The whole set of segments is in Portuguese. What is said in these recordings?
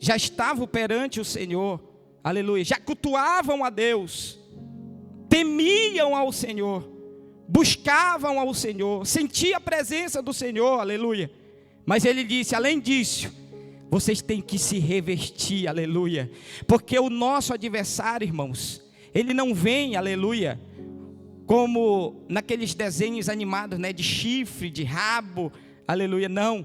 já estavam perante o Senhor, aleluia, já cultuavam a Deus, temiam ao Senhor, buscavam ao Senhor, sentiam a presença do Senhor, aleluia. Mas ele disse, além disso, vocês têm que se revestir, aleluia, porque o nosso adversário, irmãos, ele não vem, aleluia, como naqueles desenhos animados, né, de chifre, de rabo, aleluia, não.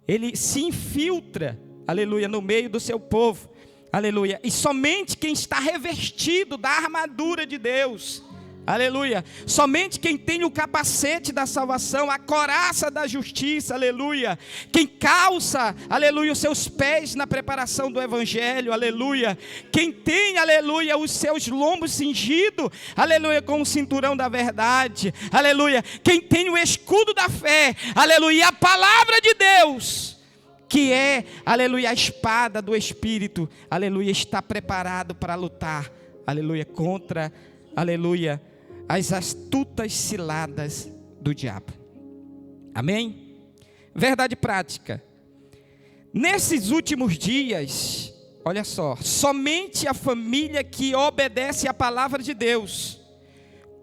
Ele se infiltra, aleluia, no meio do seu povo, aleluia. E somente quem está revestido da armadura de Deus, aleluia, somente quem tem o capacete da salvação, a couraça da justiça, aleluia, quem calça, aleluia, os seus pés na preparação do evangelho, aleluia, quem tem, aleluia, os seus lombos cingidos, aleluia, com o cinturão da verdade, aleluia, quem tem o escudo da fé, aleluia, a palavra de Deus, que é, aleluia, a espada do Espírito, aleluia, está preparado para lutar, aleluia, contra, aleluia, as astutas ciladas do diabo. Amém? Verdade prática. Nesses últimos dias, olha só, somente a família que obedece à palavra de Deus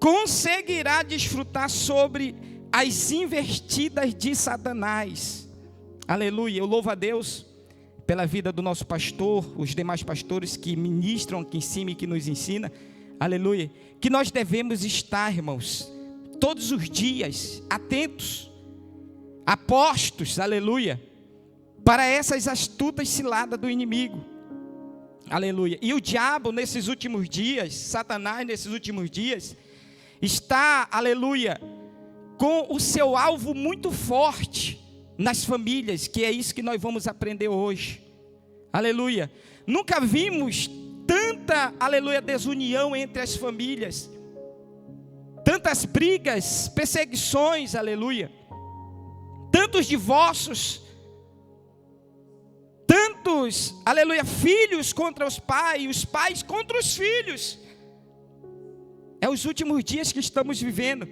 conseguirá desfrutar sobre as investidas de Satanás. Aleluia, eu louvo a Deus pela vida do nosso pastor, os demais pastores que ministram aqui em cima e que nos ensinam. Aleluia, que nós devemos estar, irmãos, todos os dias, atentos, apostos, aleluia, para essas astutas ciladas do inimigo, aleluia. E o diabo nesses últimos dias, Satanás nesses últimos dias, está, aleluia, com o seu alvo muito forte nas famílias, que é isso que nós vamos aprender hoje, aleluia. Nunca vimos tanta, aleluia, desunião entre as famílias, tantas brigas, perseguições, aleluia, tantos divórcios, tantos, aleluia, filhos contra os pais contra os filhos. É os últimos dias que estamos vivendo,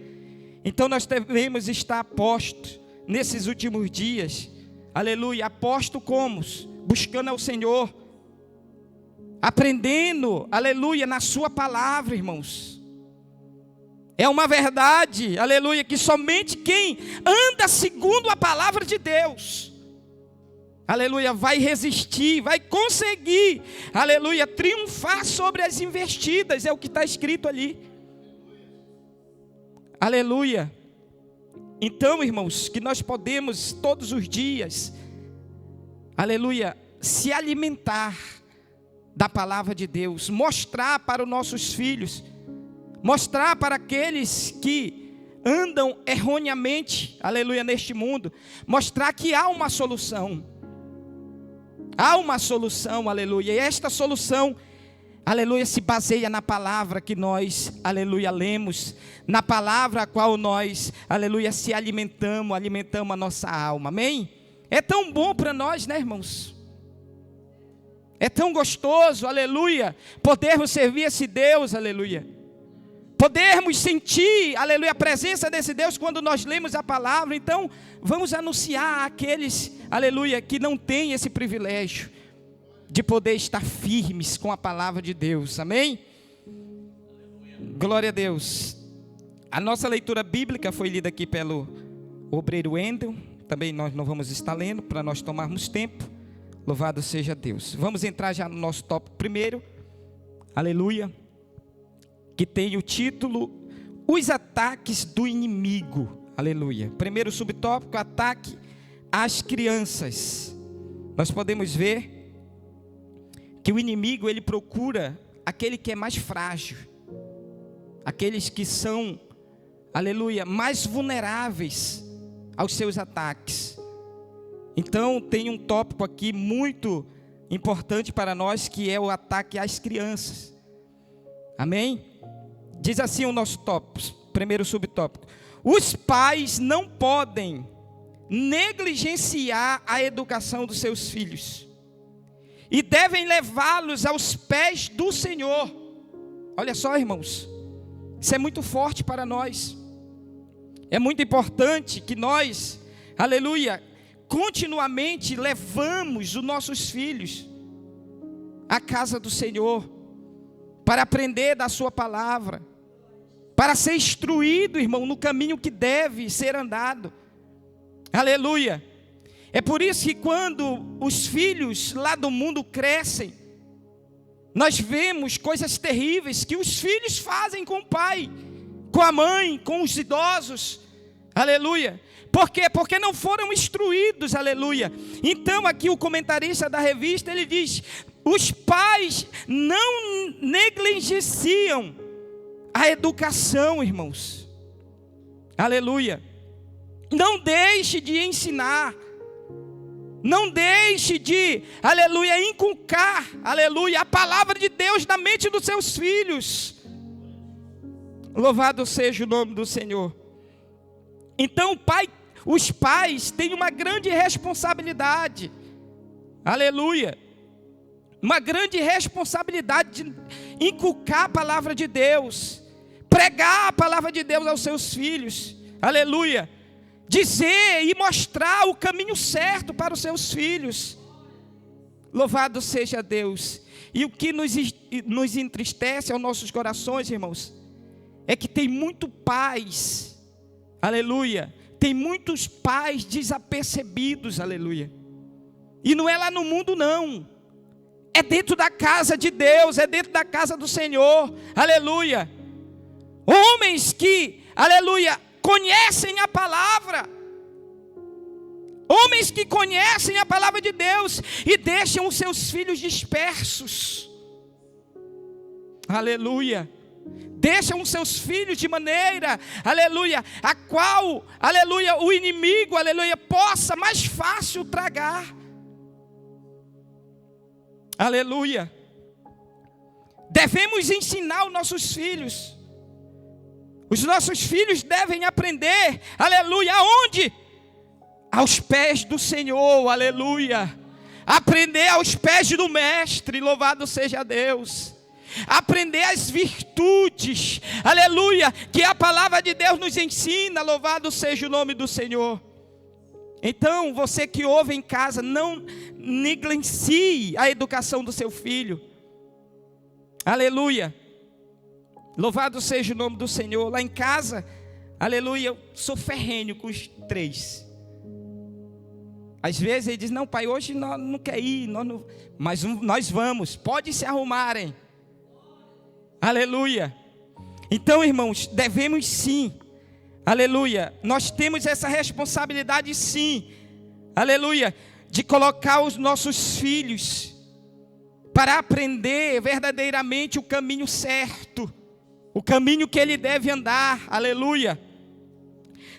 então nós devemos estar apostos nesses últimos dias, aleluia, aposto como? Buscando ao Senhor, aprendendo, aleluia, na sua palavra, irmãos. É uma verdade, aleluia, que somente quem anda segundo a palavra de Deus, aleluia, vai resistir, vai conseguir, aleluia, triunfar sobre as investidas, é o que está escrito ali. Aleluia. Então, irmãos, que nós podemos todos os dias, aleluia, se alimentar da palavra de Deus, mostrar para os nossos filhos, mostrar para aqueles que andam erroneamente, aleluia, neste mundo, mostrar que há uma solução, aleluia, e esta solução, aleluia, se baseia na palavra que nós, aleluia, lemos, na palavra a qual nós, aleluia, se alimentamos a nossa alma, amém? É tão bom para nós, né, irmãos? É tão gostoso, aleluia, podermos servir esse Deus, aleluia, podermos sentir, aleluia, a presença desse Deus quando nós lemos a palavra. Então, vamos anunciar àqueles, aleluia, que não têm esse privilégio de poder estar firmes com a palavra de Deus, amém? Glória a Deus. A nossa leitura bíblica foi lida aqui pelo obreiro Wendel, também nós não vamos estar lendo, para nós tomarmos tempo. Louvado seja Deus. Vamos entrar já no nosso tópico primeiro, aleluia, que tem o título, os ataques do inimigo, aleluia. Primeiro subtópico, ataque às crianças. Nós podemos ver que o inimigo, ele procura aquele que é mais frágil, aqueles que são, aleluia, mais vulneráveis aos seus ataques. Então tem um tópico aqui muito importante para nós, que é o ataque às crianças, amém? Diz assim o nosso tópico, primeiro subtópico: os pais não podem negligenciar a educação dos seus filhos e devem levá-los aos pés do Senhor. Olha só, irmãos, isso é muito forte para nós. É muito importante que nós, aleluia, continuamente levamos os nossos filhos à casa do Senhor, para aprender da sua palavra, para ser instruído, irmão, no caminho que deve ser andado. Aleluia. É por isso que quando os filhos lá do mundo crescem, nós vemos coisas terríveis que os filhos fazem com o pai, com a mãe, com os idosos. Aleluia. Por quê? Porque não foram instruídos, aleluia. Então aqui o comentarista da revista, ele diz: os pais não negligenciam a educação, irmãos. Aleluia. Não deixe de ensinar. Não deixe de, aleluia, inculcar, aleluia, a palavra de Deus na mente dos seus filhos. Louvado seja o nome do Senhor. Então os pais têm uma grande responsabilidade. Aleluia. Uma grande responsabilidade de inculcar a palavra de Deus, pregar a palavra de Deus aos seus filhos. Aleluia. Dizer e mostrar o caminho certo para os seus filhos. Louvado seja Deus. E o que nos entristece aos nossos corações, irmãos, é que tem muito pais, aleluia, tem muitos pais desapercebidos, aleluia. E não é lá no mundo não, é dentro da casa de Deus, é dentro da casa do Senhor, aleluia. Homens que, aleluia, conhecem a palavra, homens que conhecem a palavra de Deus e deixam os seus filhos dispersos, aleluia. Deixam os seus filhos de maneira, aleluia, a qual, aleluia, o inimigo, aleluia, possa mais fácil tragar, aleluia. Devemos ensinar os nossos filhos. Os nossos filhos devem aprender, aleluia, aonde? Aos pés do Senhor, aleluia. Aprender aos pés do Mestre, louvado seja Deus. Aprender as virtudes, aleluia, que a palavra de Deus nos ensina, louvado seja o nome do Senhor. Então, você que ouve em casa, não negligencie a educação do seu filho, aleluia. Louvado seja o nome do Senhor. Lá em casa, aleluia, eu sou ferrenho com os 3. Às vezes ele diz: não, pai, hoje nós não quer ir, mas nós vamos, pode se arrumarem. Aleluia. Então, irmãos, devemos sim, aleluia, nós temos essa responsabilidade sim, aleluia, de colocar os nossos filhos para aprender verdadeiramente o caminho certo, o caminho que ele deve andar, aleluia.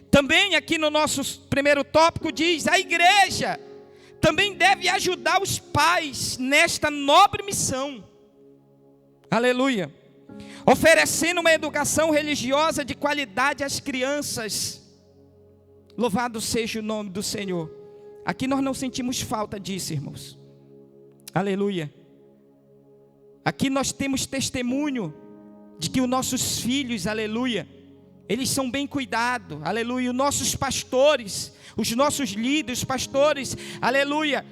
Também aqui no nosso primeiro tópico diz: a igreja também deve ajudar os pais nesta nobre missão, aleluia, oferecendo uma educação religiosa de qualidade às crianças. Louvado seja o nome do Senhor. Aqui nós não sentimos falta disso, irmãos, aleluia. Aqui nós temos testemunho de que os nossos filhos, aleluia, eles são bem cuidados, aleluia. Os nossos pastores, os nossos líderes, pastores, aleluia,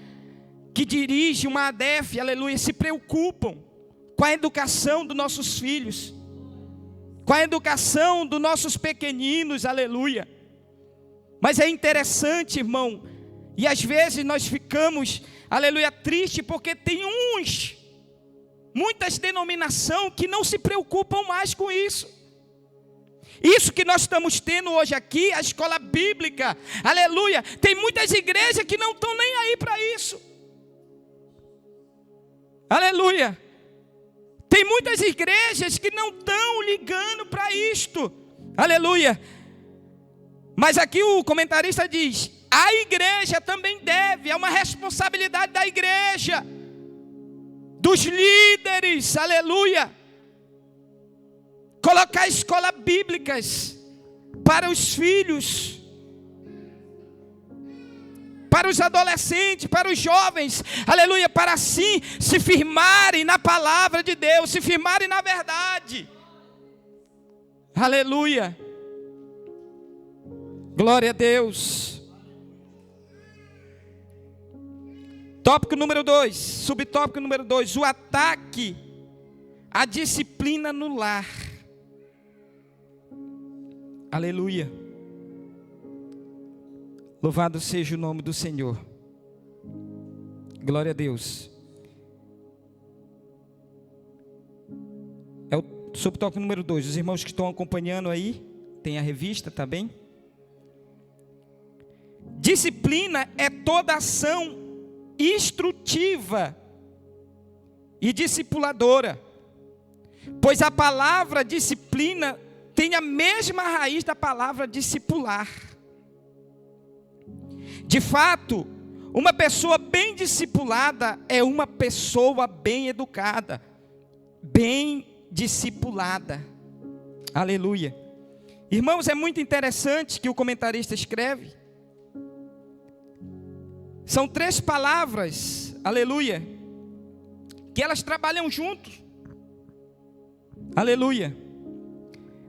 que dirigem uma ADEF, aleluia, se preocupam com a educação dos nossos filhos, com a educação dos nossos pequeninos, aleluia. Mas é interessante, irmão, e às vezes nós ficamos, aleluia, tristes, porque tem muitas denominações que não se preocupam mais com isso. Isso que nós estamos tendo hoje aqui, a escola bíblica, aleluia, tem muitas igrejas que não estão nem aí para isso, aleluia. Tem muitas igrejas que não estão ligando para isto, aleluia. Mas aqui o comentarista diz: a igreja também deve, é uma responsabilidade da igreja, dos líderes, aleluia, colocar escolas bíblicas para os filhos, para os adolescentes, para os jovens, aleluia, para assim se firmarem na palavra de Deus, se firmarem na verdade, aleluia, glória a Deus. Tópico número 2, subtópico número 2, o ataque à disciplina no lar. Aleluia. Louvado seja o nome do Senhor. Glória a Deus. É o subtópico número 2. Os irmãos que estão acompanhando aí, tem a revista, tá bem? Disciplina é toda ação instrutiva e discipuladora, pois a palavra disciplina tem a mesma raiz da palavra discipular. De fato, uma pessoa bem discipulada é uma pessoa bem educada, bem discipulada. Aleluia. Irmãos, é muito interessante que o comentarista escreve. São 3 palavras, aleluia, que elas trabalham juntos. Aleluia.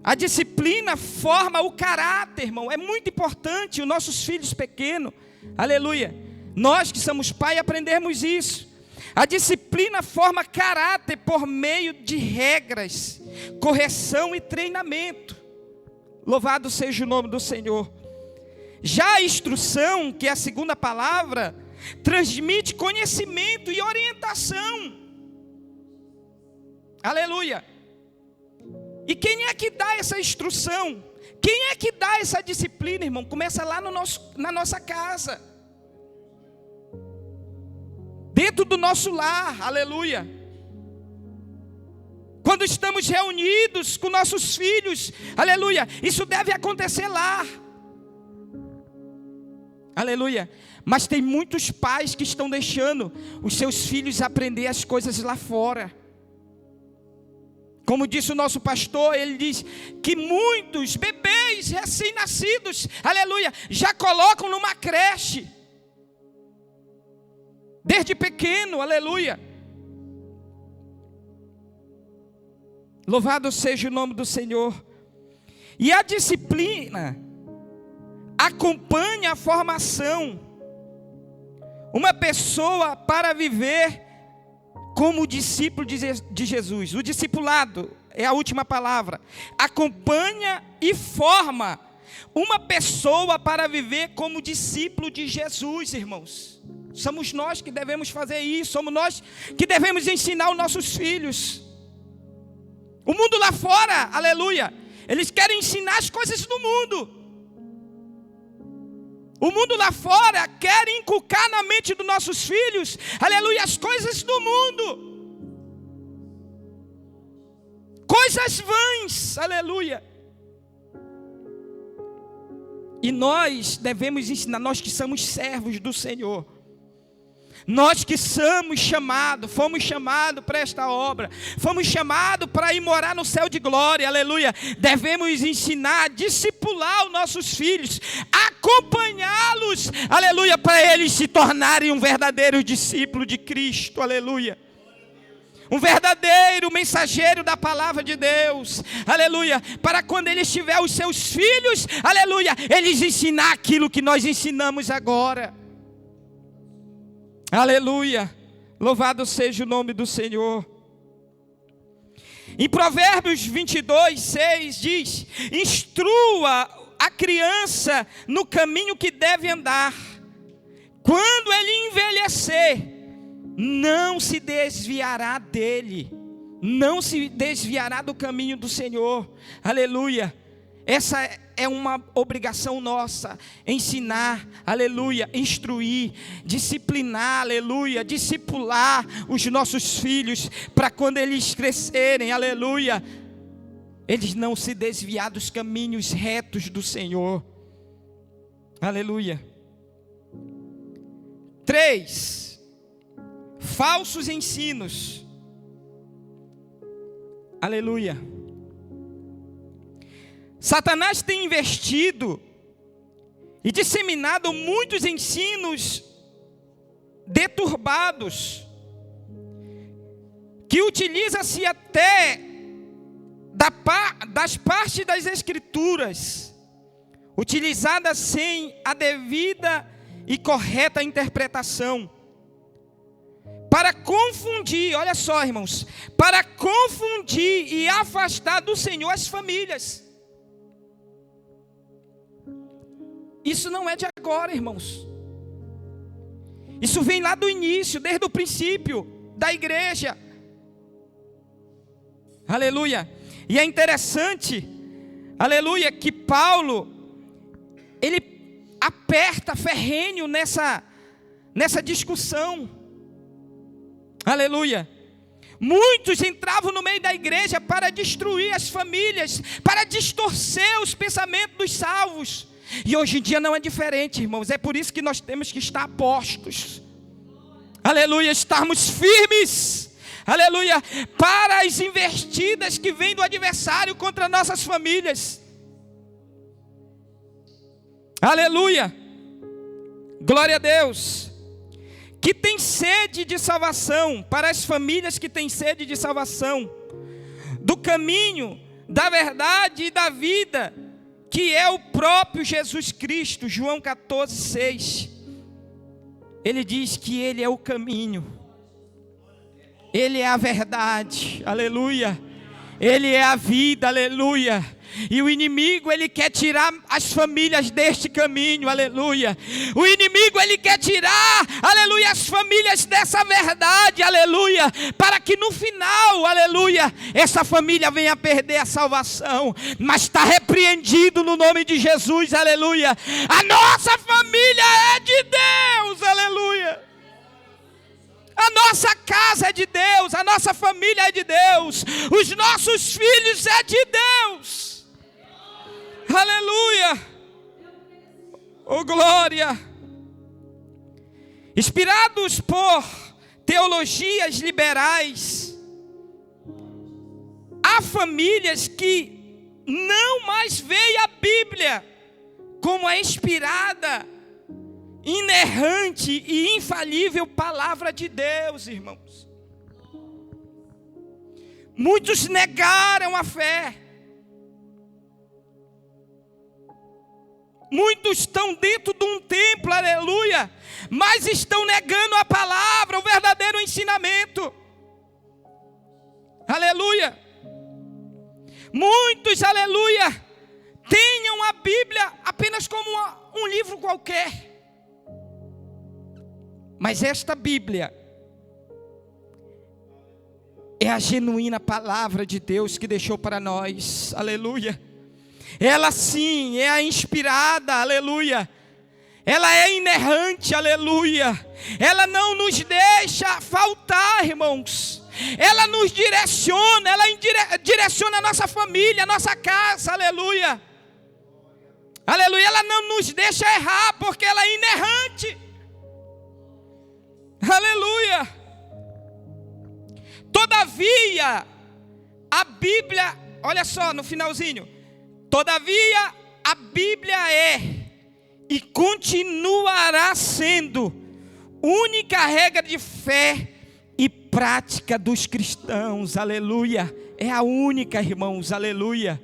A disciplina forma o caráter, irmão. É muito importante os nossos filhos pequenos, aleluia, nós que somos pai aprendermos isso. A disciplina forma caráter por meio de regras, correção e treinamento. Louvado seja o nome do Senhor. Já a instrução, que é a segunda palavra, transmite conhecimento e orientação. Aleluia. E quem é que dá essa instrução? Quem é que dá essa disciplina, irmão? Começa lá na nossa casa. Dentro do nosso lar, aleluia. Quando estamos reunidos com nossos filhos, aleluia, isso deve acontecer lá. Aleluia. Mas tem muitos pais que estão deixando os seus filhos aprender as coisas lá fora. Como disse o nosso pastor, ele diz que muitos bebês recém-nascidos, aleluia, já colocam numa creche. Desde pequeno, aleluia. Louvado seja o nome do Senhor. E a disciplina acompanha a formação. Uma pessoa para viver como discípulo de Jesus. O discipulado é a última palavra. Acompanha e forma uma pessoa para viver como discípulo de Jesus, irmãos. Somos nós que devemos fazer isso. Somos nós que devemos ensinar os nossos filhos. O mundo lá fora, aleluia, eles querem ensinar as coisas do mundo. O mundo lá fora quer inculcar na mente dos nossos filhos, aleluia, as coisas do mundo. Coisas vãs, aleluia. E nós devemos ensinar, nós que somos servos do Senhor. Nós que somos chamados, fomos chamados para esta obra, fomos chamados para ir morar no céu de glória, aleluia. Devemos ensinar, discipular os nossos filhos, acompanhá-los, aleluia, para eles se tornarem um verdadeiro discípulo de Cristo, aleluia. Um verdadeiro mensageiro da palavra de Deus, aleluia, para quando eles tiverem os seus filhos, aleluia, eles ensinar aquilo que nós ensinamos agora. Aleluia, louvado seja o nome do Senhor. Em Provérbios 22, 6 diz: instrua a criança no caminho que deve andar, quando ele envelhecer, não se desviará dele, não se desviará do caminho do Senhor, aleluia. Essa é uma obrigação nossa, ensinar, aleluia, instruir, disciplinar, aleluia, discipular os nossos filhos, para quando eles crescerem, aleluia, eles não se desviar dos caminhos retos do Senhor, aleluia. 3, falsos ensinos, aleluia. Satanás tem investido e disseminado muitos ensinos deturbados, que utiliza-se até das partes das Escrituras, utilizadas sem a devida e correta interpretação. para confundir, olha só, irmãos, para confundir e afastar do Senhor as famílias. Isso não é de agora, irmãos. Isso vem lá do início, desde o princípio da igreja. Aleluia. E é interessante, aleluia, que Paulo, ele aperta ferrenho nessa discussão. Aleluia. Muitos entravam no meio da igreja para destruir as famílias, para distorcer os pensamentos dos salvos. E hoje em dia não é diferente, irmãos. É por isso que nós temos que estar postos. Aleluia, estarmos firmes. Aleluia, para as investidas que vêm do adversário contra nossas famílias. Aleluia, glória a Deus. Que tem sede de salvação, para as famílias que têm sede de salvação, do caminho, da verdade e da vida, que é o próprio Jesus Cristo. João 14:6. Ele diz que Ele é o caminho, Ele é a verdade, aleluia. Ele é a vida, aleluia. E o inimigo, ele quer tirar as famílias deste caminho, aleluia. O inimigo, ele quer tirar, aleluia, as famílias dessa verdade, aleluia. Para que no final, aleluia, essa família venha a perder a salvação. Mas está repreendido no nome de Jesus, aleluia. A nossa família é de Deus, aleluia. A nossa casa é de Deus, a nossa família é de Deus. Os nossos filhos é de Deus. Aleluia, oh glória. Inspirados por teologias liberais, há famílias que não mais veem a Bíblia como a inspirada, inerrante e infalível palavra de Deus, irmãos. Muitos negaram a fé. Muitos estão dentro de um templo, aleluia, mas estão negando a palavra, o verdadeiro ensinamento. Aleluia. Muitos, aleluia, tenham a Bíblia apenas como um livro qualquer. Mas esta Bíblia é a genuína palavra de Deus que deixou para nós, aleluia. Ela sim é a inspirada, aleluia. Ela é inerrante, aleluia. Ela não nos deixa faltar, irmãos. Ela nos direciona, ela direciona a nossa família, a nossa casa, aleluia. Aleluia, ela não nos deixa errar, porque ela é inerrante. Aleluia. Todavia, a Bíblia, olha só no finalzinho. Todavia, a Bíblia é e continuará sendo única regra de fé e prática dos cristãos, aleluia. É a única, irmãos, aleluia.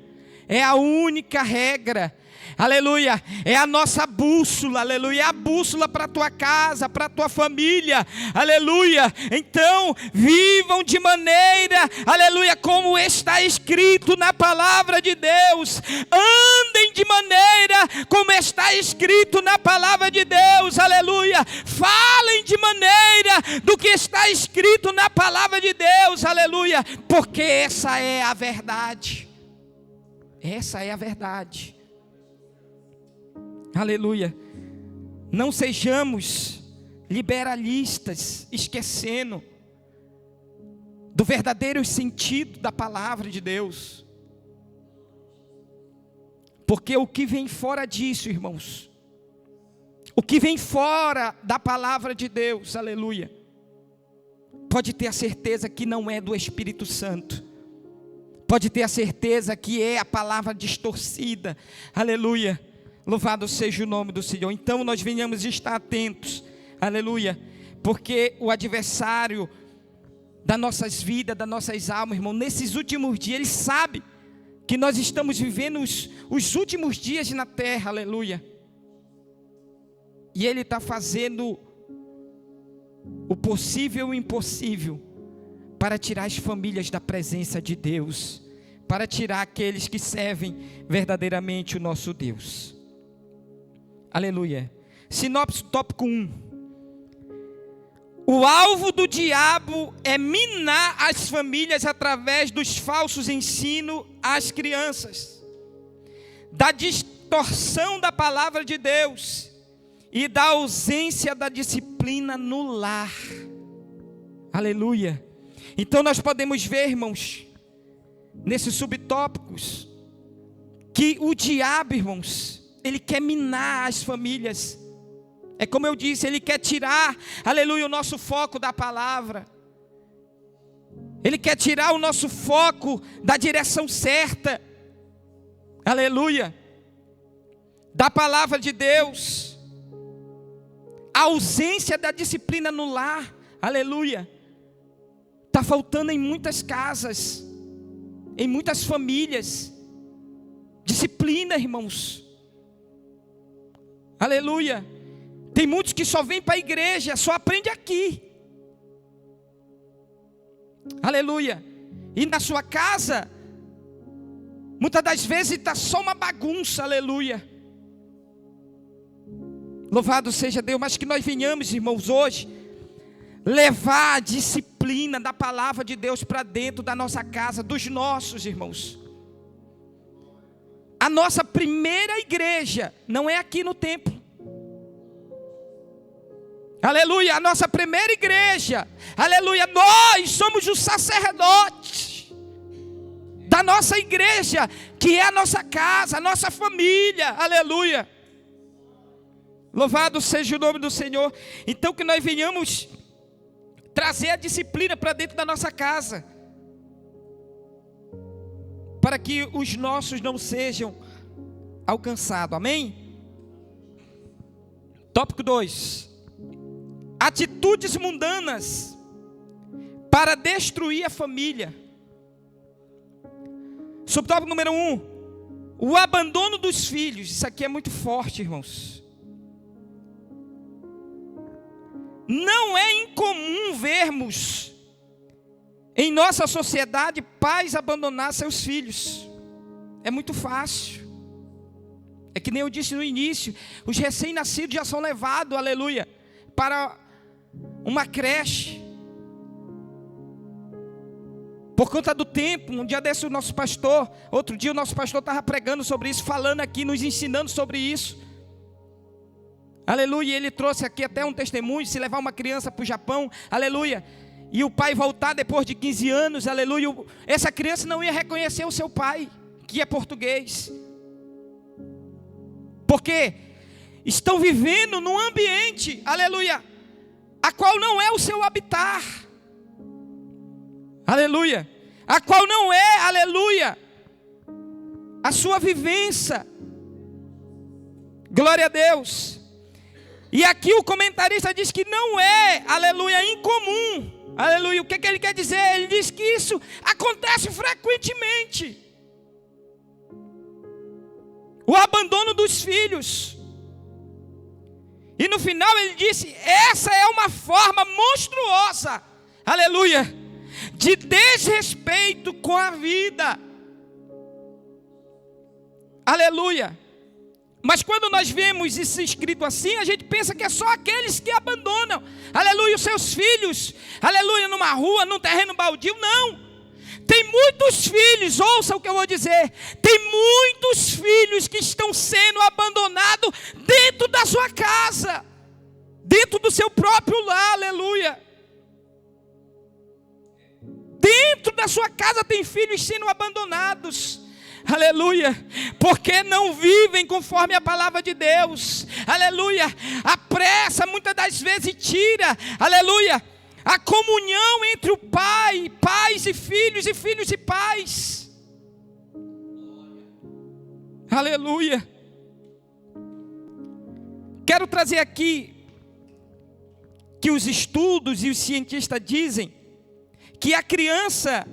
É a única regra, aleluia. É a nossa bússola, aleluia. É a bússola para a tua casa, para a tua família, aleluia. Então, vivam de maneira, aleluia, como está escrito na palavra de Deus. Andem de maneira como está escrito na palavra de Deus, aleluia. Falem de maneira do que está escrito na palavra de Deus, aleluia. Porque essa é a verdade. Essa é a verdade. Aleluia. Não sejamos liberalistas, esquecendo do verdadeiro sentido da palavra de Deus. Porque o que vem fora disso, irmãos, o que vem fora da palavra de Deus, aleluia, pode ter a certeza que não é do Espírito Santo. Pode ter a certeza que é a palavra distorcida, aleluia. Louvado seja o nome do Senhor. Então nós venhamos estar atentos, aleluia, porque o adversário das nossas vidas, das nossas almas, irmão, nesses últimos dias, ele sabe que nós estamos vivendo os últimos dias na terra, aleluia. E ele está fazendo o possível e o impossível para tirar as famílias da presença de Deus, para tirar aqueles que servem verdadeiramente o nosso Deus. Aleluia. Sinopse tópico 1. O alvo do diabo é minar as famílias através dos falsos ensinos às crianças, da distorção da palavra de Deus e da ausência da disciplina no lar. Aleluia. Então nós podemos ver, irmãos, nesses subtópicos, que o diabo, irmãos, ele quer minar as famílias. É como eu disse, ele quer tirar, aleluia, o nosso foco da palavra. Ele quer tirar o nosso foco da direção certa, aleluia, da palavra de Deus. A ausência da disciplina no lar, aleluia, está faltando em muitas casas, em muitas famílias. Disciplina, irmãos, aleluia. Tem muitos que só vêm para a igreja, só aprende aqui. Aleluia. E na sua casa, muitas das vezes está só uma bagunça, aleluia. Louvado seja Deus, mas que nós venhamos, irmãos, hoje, levar a disciplina da palavra de Deus para dentro da nossa casa, dos nossos irmãos. A nossa primeira igreja não é aqui no templo. Aleluia, a nossa primeira igreja, aleluia, nós somos os sacerdotes da nossa igreja, que é a nossa casa, a nossa família, aleluia. Louvado seja o nome do Senhor. Então que nós venhamos trazer a disciplina para dentro da nossa casa, para que os nossos não sejam alcançados, amém? Tópico 2. Atitudes mundanas para destruir a família. Subtópico número 1. O abandono dos filhos. Isso aqui é muito forte, irmãos. Não é incomum vermos em nossa sociedade pais abandonar seus filhos. É muito fácil. É que nem eu disse no início, os recém-nascidos já são levados, aleluia, para uma creche. Por conta do tempo, um dia desse o nosso pastor, outro dia o nosso pastor estava pregando sobre isso, falando aqui, nos ensinando sobre isso. Aleluia, ele trouxe aqui até um testemunho, se levar uma criança para o Japão, aleluia, e o pai voltar depois de 15 anos, aleluia, essa criança não ia reconhecer o seu pai, que é português. Porque estão vivendo num ambiente, aleluia, a qual não é o seu habitar, aleluia, a qual não é, aleluia, a sua vivência. Glória a Deus. E aqui o comentarista diz que não é, aleluia, incomum, aleluia. O que ele quer dizer? Ele diz que isso acontece frequentemente. O abandono dos filhos. E no final ele disse, essa é uma forma monstruosa, aleluia, de desrespeito com a vida. Aleluia. Mas quando nós vemos isso escrito assim, a gente pensa que é só aqueles que abandonam, aleluia, os seus filhos, aleluia, numa rua, num terreno baldio. Não. Tem muitos filhos, ouça o que eu vou dizer, tem muitos filhos que estão sendo abandonados dentro da sua casa, dentro do seu próprio lar, aleluia. Dentro da sua casa tem filhos sendo abandonados, aleluia, porque não vivem conforme a palavra de Deus, aleluia. A pressa muitas das vezes tira, aleluia, a comunhão entre o pai, pais e filhos e pais. Aleluia. Quero trazer aqui que os estudos e os cientistas dizem que a criança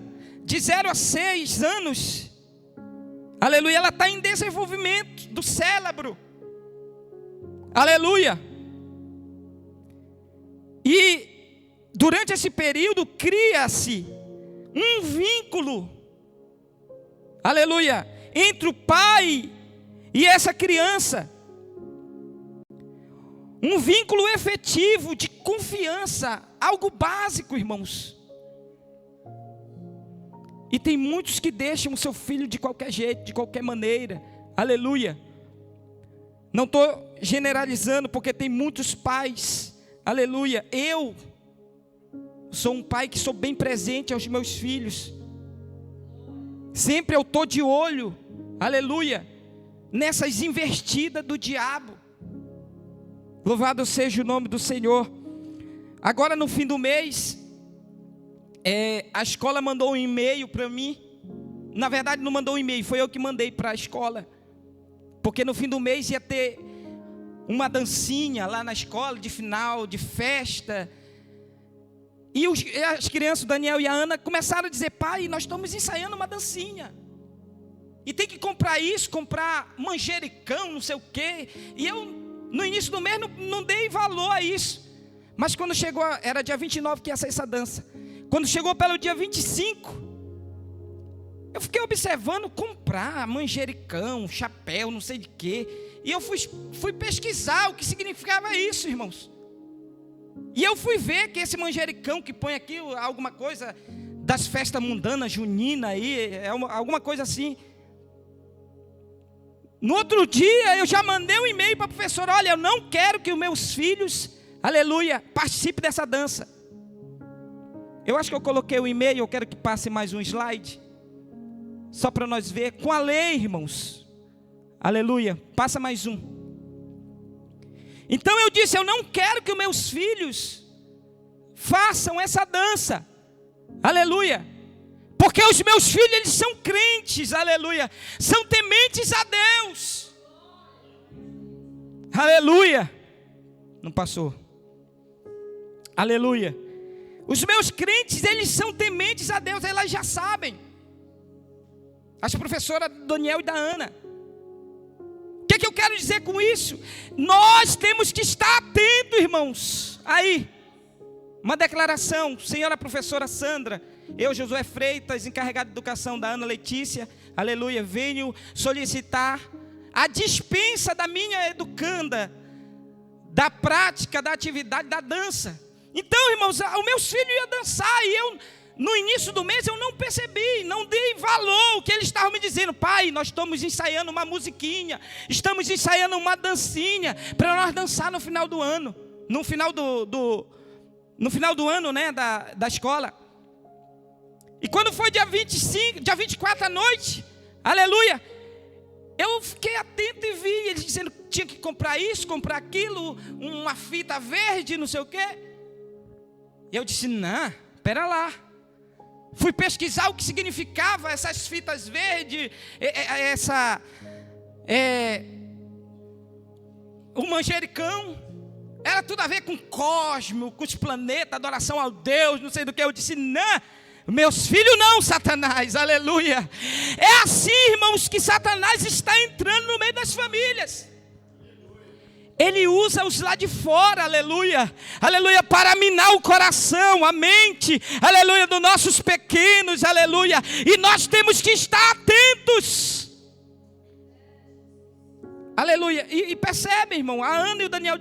de 0 a 6 anos, aleluia, ela está em desenvolvimento do cérebro. Aleluia. E durante esse período, cria-se um vínculo, aleluia, entre o pai e essa criança. Um vínculo efetivo de confiança, algo básico, irmãos. E tem muitos que deixam o seu filho de qualquer jeito, de qualquer maneira, aleluia. Não estou generalizando, porque tem muitos pais, aleluia. Eu sou um pai que sou bem presente aos meus filhos. Sempre eu estou de olho, aleluia, nessas investidas do diabo. Louvado seja o nome do Senhor. Agora no fim do mês, a escola mandou um e-mail para mim. Na verdade não mandou um e-mail, foi eu que mandei para a escola. Porque no fim do mês ia ter uma dancinha lá na escola, de final, de festa. E as crianças, o Daniel e a Ana, começaram a dizer: pai, nós estamos ensaiando uma dancinha. E tem que comprar isso, comprar manjericão, não sei o quê. E eu, no início do mês, não dei valor a isso. Mas quando chegou, era dia 29 que ia ser essa dança. Quando chegou pelo dia 25, eu fiquei observando comprar manjericão, chapéu, não sei de quê. E eu fui pesquisar o que significava isso, irmãos. E eu fui ver que esse manjericão que põe aqui, alguma coisa das festas mundanas, junina aí, alguma coisa assim. No outro dia eu já mandei um e-mail para a professora: olha, eu não quero que os meus filhos, aleluia, participem dessa dança. Eu acho que eu coloquei o e-mail, eu quero que passe mais um slide, só para nós ver, com a lei, irmãos, aleluia, passa mais um. Então eu disse: eu não quero que os meus filhos façam essa dança, aleluia, porque os meus filhos, eles são crentes, aleluia, são tementes a Deus, aleluia, não passou, aleluia, os meus crentes, eles são tementes a Deus, elas já sabem, as professoras do Daniel e da Ana. O que eu quero dizer com isso? Nós temos que estar atentos, irmãos. Aí, uma declaração, senhora professora Sandra, eu, Josué Freitas, encarregado de educação da Ana Letícia, aleluia, venho solicitar a dispensa da minha educanda, da prática, da atividade da dança. Então, irmãos, os meus filhos iam dançar e eu, no início do mês, eu não percebi, não dei valor o que eles estavam me dizendo: pai, nós estamos ensaiando uma musiquinha, estamos ensaiando uma dancinha para nós dançar no final do ano, no final do ano, né, da escola. E quando foi dia 25, dia 24 à noite, aleluia, eu fiquei atento e vi eles dizendo que tinha que comprar isso, comprar aquilo, uma fita verde, não sei o quê. E eu disse: não, espera lá. Fui pesquisar o que significava essas fitas verdes, o manjericão. Era tudo a ver com cosmos, com os planetas, adoração ao Deus, não sei do que. Eu disse: não, meus filhos não, Satanás, aleluia. É assim, irmãos, que Satanás está entrando no meio das famílias. Ele usa os lá de fora, aleluia, aleluia, para minar o coração, a mente, aleluia, dos nossos pequenos, aleluia. E nós temos que estar atentos, aleluia. E percebe, irmão, a Ana e o Daniel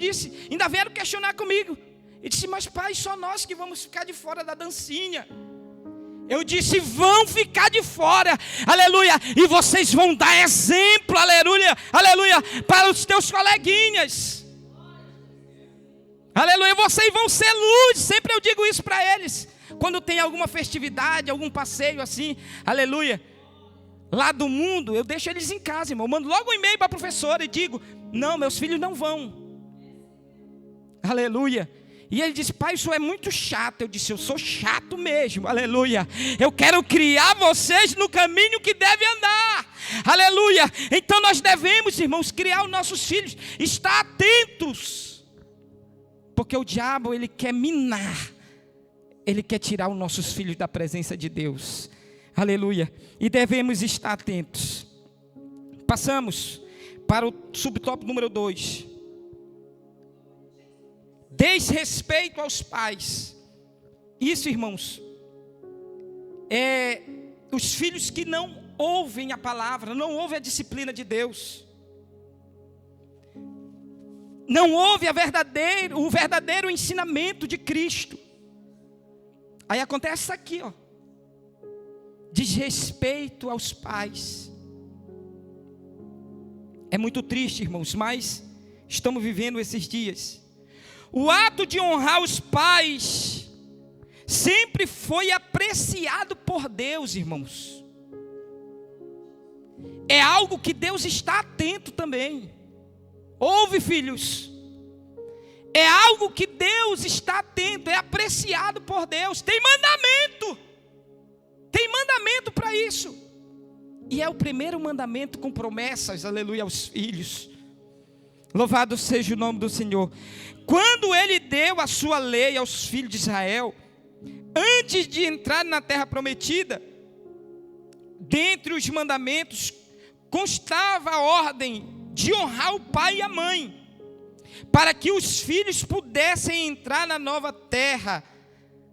ainda vieram questionar comigo. E disse: mas pai, só nós que vamos ficar de fora da dancinha. Eu disse: vão ficar de fora, aleluia, e vocês vão dar exemplo, aleluia, aleluia, para os teus coleguinhas, aleluia, vocês vão ser luz. Sempre eu digo isso para eles, quando tem alguma festividade, algum passeio assim, aleluia, lá do mundo, eu deixo eles em casa, irmão, eu mando logo um e-mail para a professora e digo: não, meus filhos não vão, aleluia. E ele disse: pai, isso é muito chato. Eu disse: eu sou chato mesmo, aleluia. Eu quero criar vocês no caminho que devem andar, aleluia. Então nós devemos, irmãos, criar os nossos filhos, estar atentos, porque o diabo, ele quer minar, ele quer tirar os nossos filhos da presença de Deus, aleluia. E devemos estar atentos. Passamos para o subtópico número 2. Desrespeito aos pais. Isso, irmãos, é os filhos que não ouvem a palavra, não ouvem a disciplina de Deus, não ouvem o verdadeiro ensinamento de Cristo. Aí acontece isso aqui, ó, desrespeito aos pais. É muito triste, irmãos, mas estamos vivendo esses dias. O ato de honrar os pais sempre foi apreciado por Deus, irmãos. É algo que Deus está atento também. Ouve, filhos. É algo que Deus está atento, é apreciado por Deus. Tem mandamento. Tem mandamento para isso. E é o primeiro mandamento com promessas, aleluia, aos filhos. Louvado seja o nome do Senhor. Quando Ele deu a sua lei aos filhos de Israel, antes de entrar na terra prometida, dentre os mandamentos, constava a ordem de honrar o pai e a mãe, para que os filhos pudessem entrar na nova terra,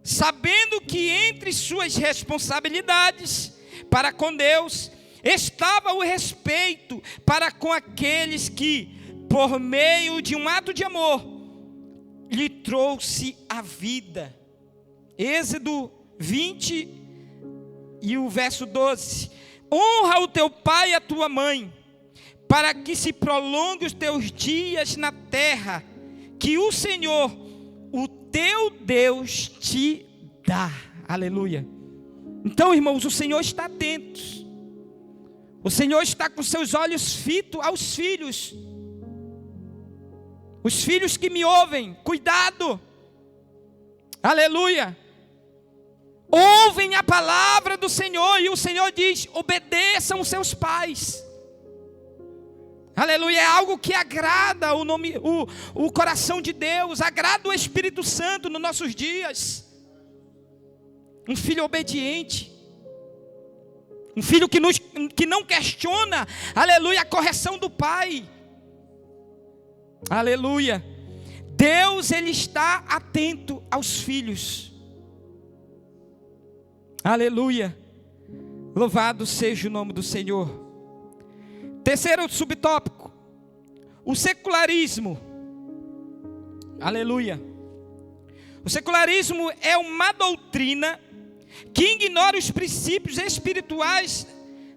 sabendo que entre suas responsabilidades para com Deus estava o respeito para com aqueles que, por meio de um ato de amor, lhe trouxe a vida. Êxodo 20 e o verso 12: honra o teu pai e a tua mãe, para que se prolongue os teus dias na terra, que o Senhor, o teu Deus, te dá. Aleluia. Então, irmãos, o Senhor está atento. O Senhor está com seus olhos fitos aos filhos. Os filhos que me ouvem, cuidado. Aleluia. Ouvem a palavra do Senhor, e o Senhor diz: obedeçam os seus pais. Aleluia. É algo que agrada o coração de Deus, agrada o Espírito Santo nos nossos dias. Um filho obediente, um filho que não questiona, aleluia, a correção do pai. Aleluia. Deus, Ele está atento aos filhos. Aleluia. Louvado seja o nome do Senhor. Terceiro subtópico: o secularismo. Aleluia. O secularismo é uma doutrina que ignora os princípios espirituais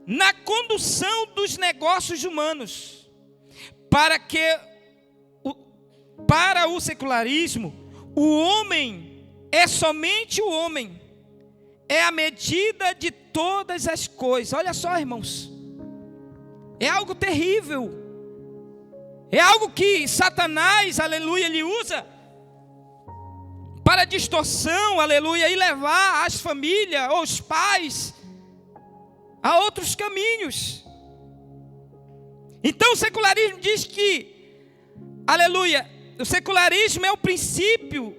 na condução dos negócios humanos. Para o secularismo, o homem é somente o homem, é a medida de todas as coisas. Olha só, irmãos, é algo terrível, é algo que Satanás, aleluia, ele usa para distorção, aleluia, e levar as famílias ou os pais a outros caminhos. Então o secularismo diz que, aleluia, o secularismo é o princípio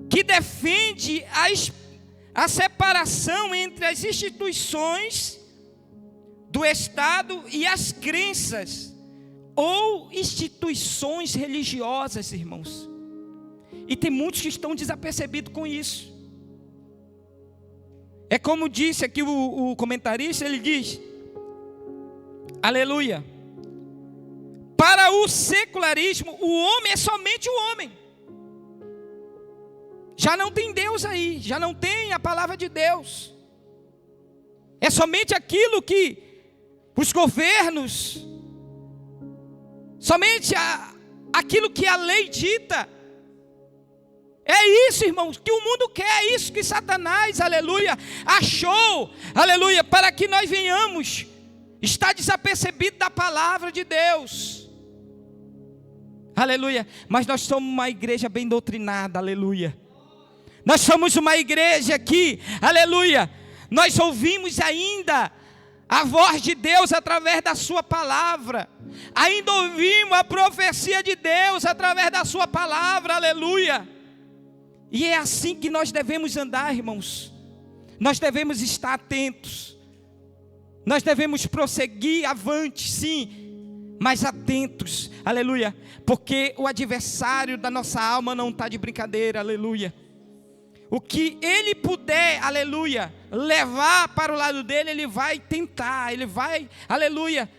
que defende a separação entre as instituições do Estado e as crenças ou instituições religiosas, irmãos. E tem muitos que estão desapercebidos com isso. É como disse aqui o comentarista, ele diz, aleluia, para o secularismo, o homem é somente o homem. Já não tem Deus aí, já não tem a palavra de Deus. É somente aquilo que os governos, somente aquilo que a lei dita. É isso, irmãos, que o mundo quer, é isso que Satanás, aleluia, achou, aleluia, para que nós venhamos estar desapercebido da palavra de Deus. Aleluia. Mas nós somos uma igreja bem doutrinada, aleluia. Nós somos uma igreja que, aleluia, nós ouvimos ainda a voz de Deus através da sua palavra. Ainda ouvimos a profecia de Deus através da sua palavra, aleluia. E é assim que nós devemos andar, irmãos. Nós devemos estar atentos. Nós devemos prosseguir avante, sim, mas atentos, aleluia. Porque o adversário da nossa alma não está de brincadeira, aleluia. O que ele puder, aleluia, levar para o lado dele, ele vai tentar, ele vai, aleluia,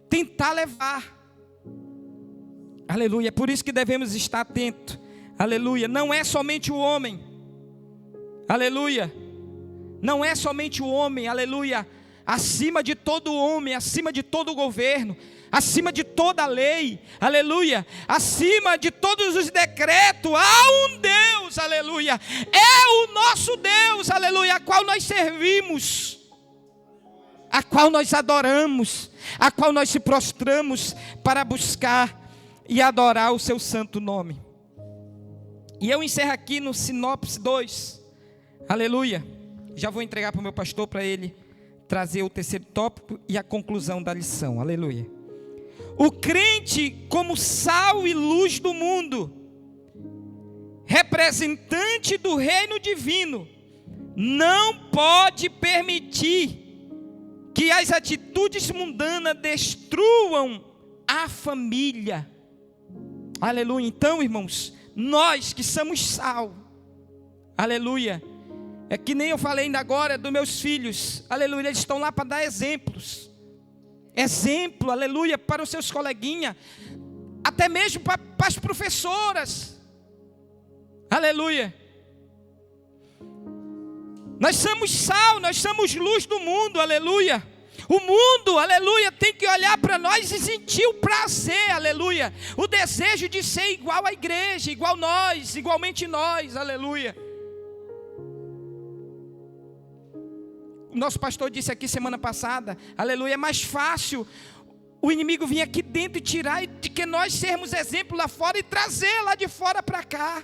tentar levar. Aleluia, por isso que devemos estar atentos. Aleluia, não é somente o homem. Aleluia, não é somente o homem, aleluia, acima de todo homem, acima de todo governo, acima de toda lei, aleluia, acima de todos os decretos, há um Deus, aleluia, é o nosso Deus, aleluia, a qual nós servimos, a qual nós adoramos, a qual nós se prostramos para buscar e adorar o seu santo nome. E eu encerro aqui no Sinopse 2, aleluia, já vou entregar para o meu pastor para ele trazer o terceiro tópico e a conclusão da lição, aleluia. O crente como sal e luz do mundo, representante do reino divino, não pode permitir que as atitudes mundanas destruam a família. Aleluia. Então, irmãos, nós que somos sal, aleluia, é que nem eu falei ainda agora dos meus filhos, aleluia, eles estão lá para dar exemplos. Exemplo, aleluia, para os seus coleguinhas, até mesmo para as professoras, aleluia. Nós somos sal, nós somos luz do mundo, aleluia. O mundo, aleluia, tem que olhar para nós e sentir o prazer, aleluia, o desejo de ser igual à igreja, igual nós, igualmente nós, aleluia. O nosso pastor disse aqui semana passada, aleluia, é mais fácil o inimigo vir aqui dentro e tirar, de que nós sermos exemplo lá fora e trazer lá de fora para cá.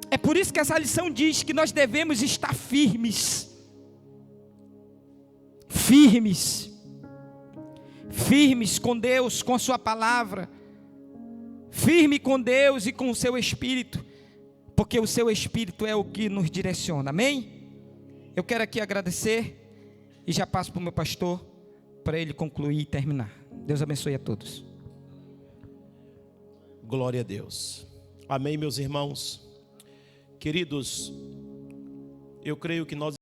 É por isso que essa lição diz que nós devemos estar firmes. Firmes. Firmes com Deus, com a sua palavra. Firme com Deus e com o seu Espírito. Porque o seu Espírito é o que nos direciona, amém? Eu quero aqui agradecer e já passo para o meu pastor para ele concluir e terminar. Deus abençoe a todos. Glória a Deus. Amém, meus irmãos. Queridos, eu creio que nós